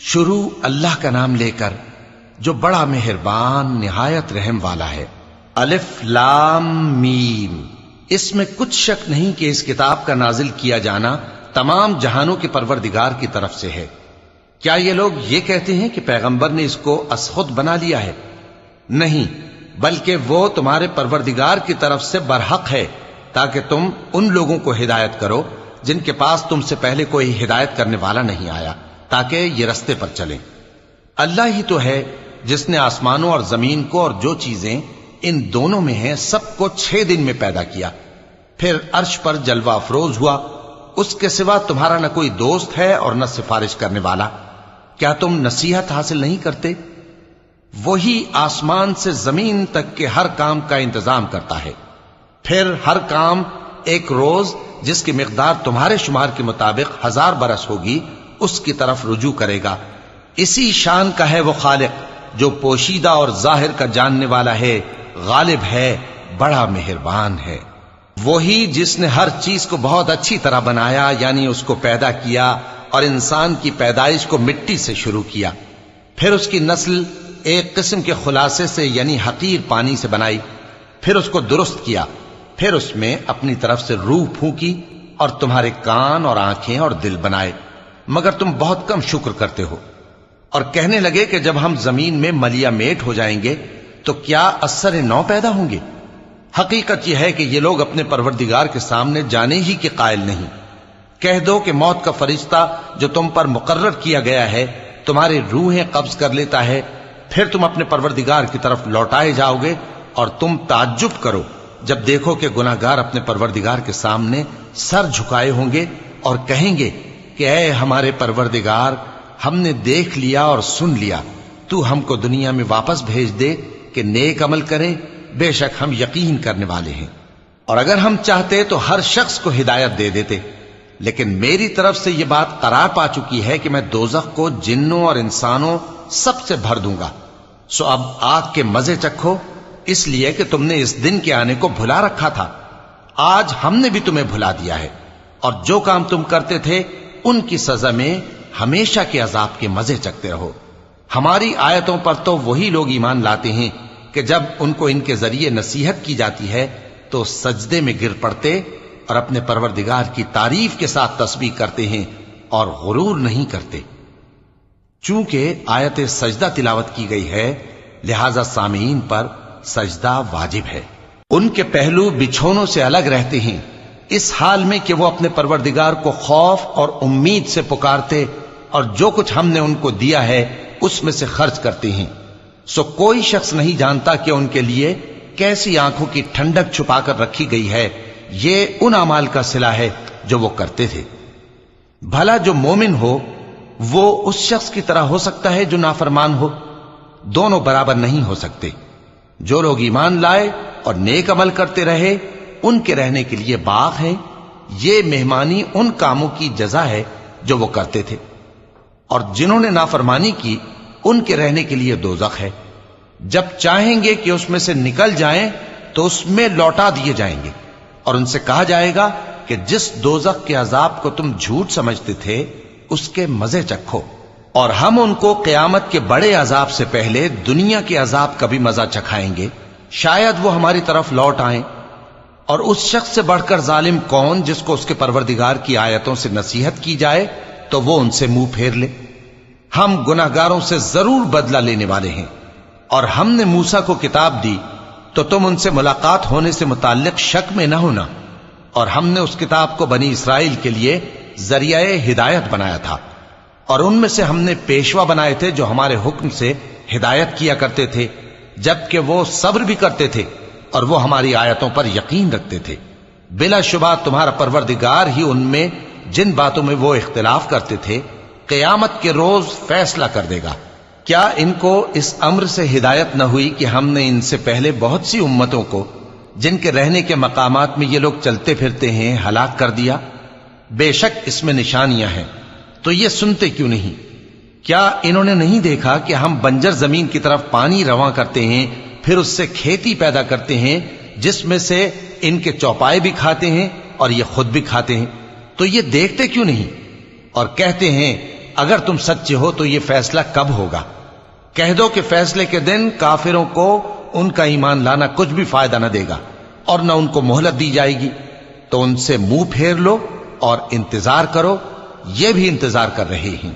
شروع اللہ کا نام لے کر جو بڑا مہربان نہایت رحم والا ہے۔ الف لام میم۔ اس میں کچھ شک نہیں کہ اس کتاب کا نازل کیا جانا تمام جہانوں کے پروردگار کی طرف سے ہے۔ کیا یہ لوگ یہ کہتے ہیں کہ پیغمبر نے اس کو از خود بنا لیا ہے؟ نہیں، بلکہ وہ تمہارے پروردگار کی طرف سے برحق ہے، تاکہ تم ان لوگوں کو ہدایت کرو جن کے پاس تم سے پہلے کوئی ہدایت کرنے والا نہیں آیا، تاکہ یہ رستے پر چلیں۔ اللہ ہی تو ہے جس نے آسمانوں اور زمین کو اور جو چیزیں ان دونوں میں ہیں سب کو 6 دن میں پیدا کیا، پھر عرش پر جلوہ افروز ہوا۔ اس کے سوا تمہارا نہ کوئی دوست ہے اور نہ سفارش کرنے والا۔ کیا تم نصیحت حاصل نہیں کرتے؟ وہی آسمان سے زمین تک کے ہر کام کا انتظام کرتا ہے، پھر ہر کام ایک روز جس کی مقدار تمہارے شمار کے مطابق 1000 برس ہوگی اس کی طرف رجوع کرے گا۔ اسی شان کا ہے وہ خالق جو پوشیدہ اور ظاہر کا جاننے والا ہے، غالب ہے، بڑا مہربان ہے۔ وہی جس نے ہر چیز کو بہت اچھی طرح بنایا، یعنی اس کو پیدا کیا اور انسان کی پیدائش کو مٹی سے شروع کیا، پھر اس کی نسل ایک قسم کے خلاصے سے یعنی حقیر پانی سے بنائی، پھر اس کو درست کیا، پھر اس میں اپنی طرف سے روح پھونکی اور تمہارے کان اور آنکھیں اور دل بنائے، مگر تم بہت کم شکر کرتے ہو۔ اور کہنے لگے کہ جب ہم زمین میں ملیا میٹ ہو جائیں گے تو کیا اثر نو پیدا ہوں گے؟ حقیقت یہ ہے کہ یہ لوگ اپنے پروردگار کے سامنے جانے ہی کے قائل نہیں۔ کہہ دو کہ موت کا فرشتہ جو تم پر مقرر کیا گیا ہے تمہاری روحیں قبض کر لیتا ہے، پھر تم اپنے پروردگار کی طرف لوٹائے جاؤ گے، اور تم تعجب کرو جب دیکھو کہ گناہگار اپنے پروردگار کے سامنے سر جھکائے ہوں گے اور کہیں گے کہ اے ہمارے پروردگار، ہم نے دیکھ لیا اور سن لیا، تو ہم کو دنیا میں واپس بھیج دے کہ نیک عمل کریں، بے شک ہم یقین کرنے والے ہیں۔ اور اگر ہم چاہتے تو ہر شخص کو ہدایت دے دیتے، لیکن میری طرف سے یہ بات قرار پا چکی ہے کہ میں دوزخ کو جنوں اور انسانوں سب سے بھر دوں گا۔ سو اب آگ کے مزے چکھو، اس لیے کہ تم نے اس دن کے آنے کو بھلا رکھا تھا۔ آج ہم نے بھی تمہیں بھلا دیا ہے، اور جو کام تم کرتے تھے ان کی سزا میں ہمیشہ کے عذاب کے مزے چکتے رہو۔ ہماری آیتوں پر تو وہی لوگ ایمان لاتے ہیں کہ جب ان کو ان کے ذریعے نصیحت کی جاتی ہے تو سجدے میں گر پڑتے اور اپنے پروردگار کی تعریف کے ساتھ تسبیح کرتے ہیں اور غرور نہیں کرتے۔ چونکہ آیت سجدہ تلاوت کی گئی ہے لہذا سامعین پر سجدہ واجب ہے۔ ان کے پہلو بچھونوں سے الگ رہتے ہیں، اس حال میں کہ وہ اپنے پروردگار کو خوف اور امید سے پکارتے اور جو کچھ ہم نے ان کو دیا ہے اس میں سے خرچ کرتے ہیں۔ سو کوئی شخص نہیں جانتا کہ ان کے لیے کیسی آنکھوں کی ٹھنڈک چھپا کر رکھی گئی ہے، یہ ان اعمال کا صلہ ہے جو وہ کرتے تھے۔ بھلا جو مومن ہو وہ اس شخص کی طرح ہو سکتا ہے جو نافرمان ہو؟ دونوں برابر نہیں ہو سکتے۔ جو لوگ ایمان لائے اور نیک عمل کرتے رہے ان کے رہنے کے لیے باغ ہے، یہ مہمانی ان کاموں کی جزا ہے جو وہ کرتے تھے، اور جنہوں نے نافرمانی کی ان کے رہنے کے لیے دوزخ ہے۔ جب چاہیں گے کہ اس میں سے نکل جائیں تو اس میں لوٹا دیے جائیں گے، اور ان سے کہا جائے گا کہ جس دوزخ کے عذاب کو تم جھوٹ سمجھتے تھے اس کے مزے چکھو، اور ہم ان کو قیامت کے بڑے عذاب سے پہلے دنیا کے عذاب کا بھی مزہ چکھائیں گے، شاید وہ ہماری طرف لوٹ آئیں۔ اور اس شخص سے بڑھ کر ظالم کون جس کو اس کے پروردگار کی آیتوں سے نصیحت کی جائے تو وہ ان سے منہ پھیر لے۔ ہم گناہگاروں سے ضرور بدلہ لینے والے ہیں، اور ہم نے موسیٰ کو کتاب دی تو تم ان سے ملاقات ہونے سے متعلق شک میں نہ ہونا، اور ہم نے اس کتاب کو بنی اسرائیل کے لیے ذریعہ ہدایت بنایا تھا، اور ان میں سے ہم نے پیشوا بنائے تھے جو ہمارے حکم سے ہدایت کیا کرتے تھے، جبکہ وہ صبر بھی کرتے تھے اور وہ ہماری آیتوں پر یقین رکھتے تھے۔ بلا شبہ تمہارا پروردگار ہی ان میں جن باتوں میں وہ اختلاف کرتے تھے قیامت کے روز فیصلہ کر دے گا۔ کیا ان کو اس امر سے ہدایت نہ ہوئی کہ ہم نے ان سے پہلے بہت سی امتوں کو جن کے رہنے کے مقامات میں یہ لوگ چلتے پھرتے ہیں ہلاک کر دیا؟ بے شک اس میں نشانیاں ہیں، تو یہ سنتے کیوں نہیں؟ کیا انہوں نے نہیں دیکھا کہ ہم بنجر زمین کی طرف پانی رواں کرتے ہیں، پھر اس سے کھیتی پیدا کرتے ہیں جس میں سے ان کے چوپائے بھی کھاتے ہیں اور یہ خود بھی کھاتے ہیں؟ تو یہ دیکھتے کیوں نہیں؟ اور کہتے ہیں اگر تم سچے ہو تو یہ فیصلہ کب ہوگا؟ کہہ دو کہ فیصلے کے دن کافروں کو ان کا ایمان لانا کچھ بھی فائدہ نہ دے گا اور نہ ان کو مہلت دی جائے گی، تو ان سے منہ پھیر لو اور انتظار کرو، یہ بھی انتظار کر رہے ہیں۔